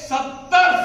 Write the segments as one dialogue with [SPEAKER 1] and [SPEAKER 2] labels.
[SPEAKER 1] 70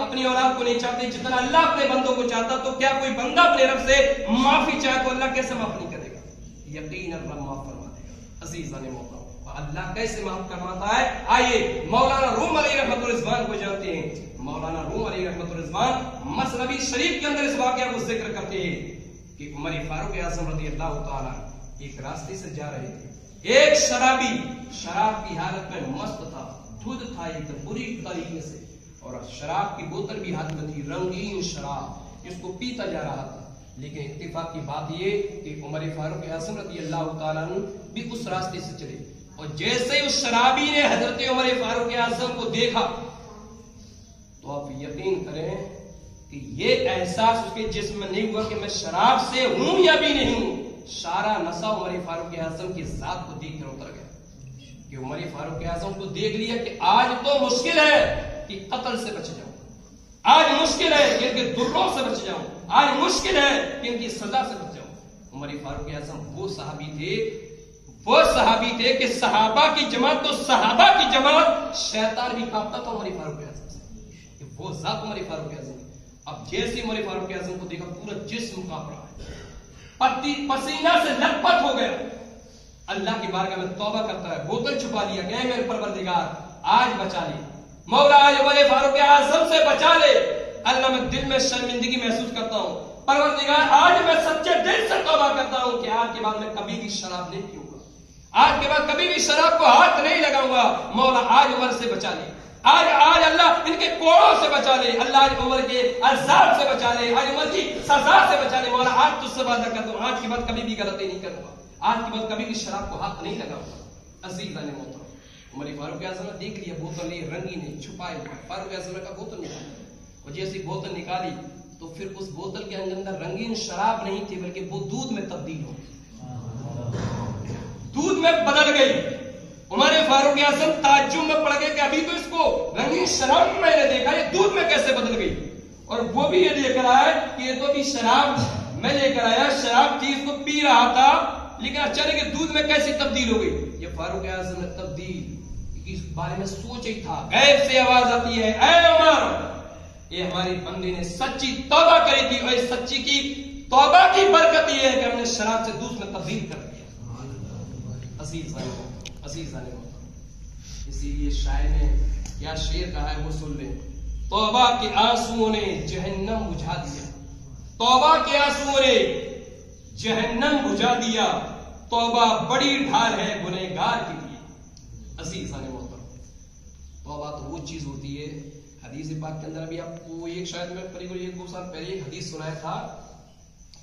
[SPEAKER 1] اپنی اولاد کو نہیں چاہتے جتنا اللہ اپنے بندوں کو چاہتا، تو کیا کوئی بندہ اپنے رب سے معافی چاہے تو اللہ کیسے معاف نہیں کرے گا؟ یقیناً رب معاف فرما دے گا۔ عزیزان محترم، اللہ کیسے معاف کرواتا ہے؟ آئیے مولانا روم علیہ رحمۃ الرضوان کو جانتے ہیں۔ مولانا روم علیہ رحمۃ الرضوان مثنوی شریف کے اندر اس واقعہ کو ذکر کرتے ہیں کہ عمر فاروق اعظم رضی اللہ تعالیٰ ایک راستے سے جا رہے تھے، ایک شرابی شراب کی حالت میں مست تھا، دھد تھا ایک بری طریقے سے، اور شراب کی بوتل بھی ہاتھ میں تھی، رنگین شراب، اس کو پیتا جا رہا تھا۔ لیکن اتفاق کی بات یہ کہ عمر فاروق اعظم رضی اللہ تعالیٰ بھی اس راستے سے چلے، اور جیسے اس شرابی نے حضرت عمر فاروق اعظم کو دیکھا تو آپ یقین کریں کہ یہ احساس اس کے جسم میں نہیں ہوا کہ میں شراب سے ہوں یا بھی نہیں ہوں، سارا نشہ عمر فاروق اعظم کی ذات کو دیکھ کر اتر گیا کہ عمر فاروق اعظم کو دیکھ لیا کہ آج تو مشکل ہے کہ قتل سے بچ جاؤں، آج مشکل ہے کہ ان کے دروں سے بچ جاؤں، آج مشکل ہے کہ ان کی سزا سے بچ جاؤں۔ عمر فاروق اعظم وہ صحابی تھے کہ صحابہ کی جماعت تو صحابہ کی جماعت شیطان بھی کانپتا تھا عمر فاروق اعظم سے، کہ وہ ذات عمر فاروق اعظم۔ اب جیسے عمر فاروق اعظم کو دیکھا پورا جسم کانپ رہا ہے، پسینہ سے لت پت ہو گیا، اللہ کی بارگاہ میں توبہ کرتا ہے، بوتل چھپا لیا کہ اے میرے پروردگار آج بچا لے، مولا آج عمر فاروق اعظم سے بچا لے، اللہ میں دل میں شرمندگی محسوس کرتا ہوں، پروردگار آج میں سچے دل سے توبہ کرتا ہوں کہ آج کے بعد میں کبھی بھی شراب نہیں پیوں گا، آج کے بعد کبھی بھی شراب کو ہاتھ نہیں لگاؤں گا، مولا آج عمر سے بچا لے، آج اللہ ان کے کوڑوں سے بچا لے، اللہ آج عمر کے عذاب سے بچا لے، آج عمر کی سزا سے بچا لے، مولا آج تجھ سے وعدہ کرتا ہوں آج کے بعد کبھی بھی غلطی نہیں کروں گا، آج کے بعد کبھی بھی شراب کو ہاتھ نہیں لگاؤں گا۔ عزیزان محترم، عمر فاروق اعظم نے دیکھ لیا بوتل نہیں، رنگی نہیں، چھپائے ہوئے، فاروق اعظم کا بوتل نکالی، اور جیسی بوتل نکالی تو پھر اس بوتل کے اندر رنگین شراب نہیں تھی بلکہ وہ دودھ میں تبدیل ہو گئی، دودھ میں بدل گئی۔ عمر فاروق اعظم تعجب میں پڑ گئے کہ ابھی تو اس کو رنگین شراب میں نے دیکھا، یہ دودھ میں کیسے بدل گئی؟ اور وہ بھی یہ لے کر آیا کہ یہ تو بھی شراب میں لے کر آیا، شراب تھی اس کو پی رہا تھا، لیکن اچانک یہ دودھ میں کیسے تبدیل ہو گئی؟ یہ فاروق اعظم نے تبدیل اس بارے میں سوچ ہی تھا، غیب سے آواز آتی ہے اے عمر، یہ ہماری بندے نے سچی توبہ کری تھی، اور اس سچی کی توبہ کی برکت یہ ہے کہ ہم نے شراب سے دودھ میں تبدیل کر دیا۔ عزیزان محترم، اسی لیے شاعر نے کیا شعر کہا ہے وہ سن لیں۔ توبہ کے آنسوؤں نے جہنم بجھا دیا، توبہ کے آنسوؤں نے جہنم بجھا دیا، توبہ بڑی ڈھال ہے گنہگار کے لیے۔ عزیزان محترم، توبہ تو وہ چیز ہوتی ہے، حدیث پاک کے اندر بھی آپ کو ایک شاید میں قریب 1-2 سال پہلے ایک حدیث سنایا تھا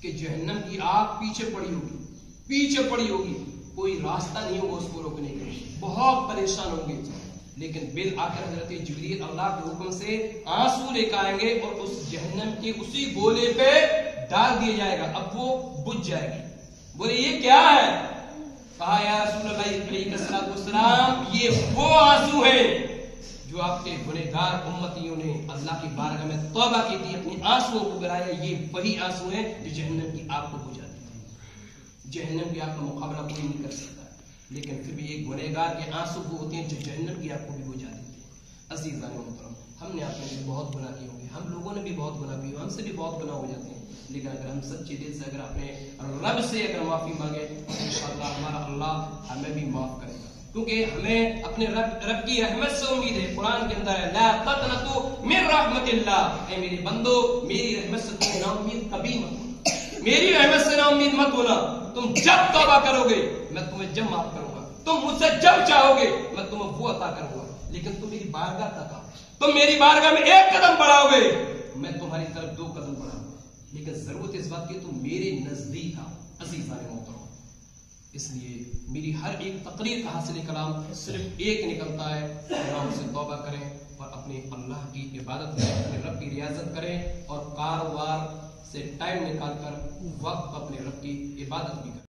[SPEAKER 1] کہ جہنم کی آگ پیچھے پڑی ہوگی، کوئی راستہ نہیں ہوگا اس کو روکنے کا، بہت پریشان ہوں گے، لیکن بالآخر حضرت جبریل اللہ کے حکم سے آنسو لے کر آئیں گے اور اس جہنم کے اسی گولے پہ ڈال دیا جائے گا، اب وہ بجھ جائے گی۔ بولے یہ کیا ہے؟ کہا یا رسول اللہ علیہ السلام یہ وہ آنسو ہیں جو آپ کے گنہگار امتیوں نے اللہ کی بارگاہ میں توبہ کی تھی، اپنے آنسوؤں کو گرایا، یہ وہی آنسو ہیں جو جہنم کی آگ کو بجھا دیتے ہیں۔ جہنم کی آگ کا مقابلہ کوئی نہیں کر سکتا، لیکن پھر بھی ایک گنہگار کے آنسو وہ ہوتے ہیں جو جہنم کی آگ کو بھی بجھا دیتے ہیں۔ عزیزان محترم، ہم نے آپ نے بھی بہت گناہ کیے ہوں گے، ہم لوگوں نے بھی بہت گناہ کیے، ہم سے بھی بہت گناہ ہو جاتے ہیں، لیکن اگر ہم سچے دل سے اگر اپنے رب سے اگر معافی مانگے تو انشاءاللہ ہمارا اللہ ہمیں بھی معاف کرے گا، کیونکہ ہمیں اپنے رب کی رحمت سے امید ہے۔ قرآن کے اندر ہے لا تقنطوا من رحمت اللہ، اے میرے بندو میری رحمت سے تم نا امید کبھی مت ہونا، میری رحمت سے نا امید مت ہونا، تم جب توبہ کرو گے میں تمہیں جب معاف کروں گا، تم مجھ سے جب چاہو گے میں تمہیں وہ عطا کروں گا، لیکن تم میری بارگاہ تک آؤ، تم میری بارگاہ میں 1 قدم بڑھاؤ گے میں تمہاری طرف 2 قدم بڑھاؤں گا، لیکن ضرورت اس بات کی تم میرے نزدیک آؤ۔ عزیزان محترم، اس لیے میری ہر ایک تقریر کا حاصل کلام صرف ایک نکلتا ہے، ہم سے توبہ کریں اور اپنے اللہ کی عبادت کریں، اپنے رب کی ریاضت کریں، اور کاروبار سے ٹائم نکال کر وقت اپنے رب کی عبادت بھی کریں۔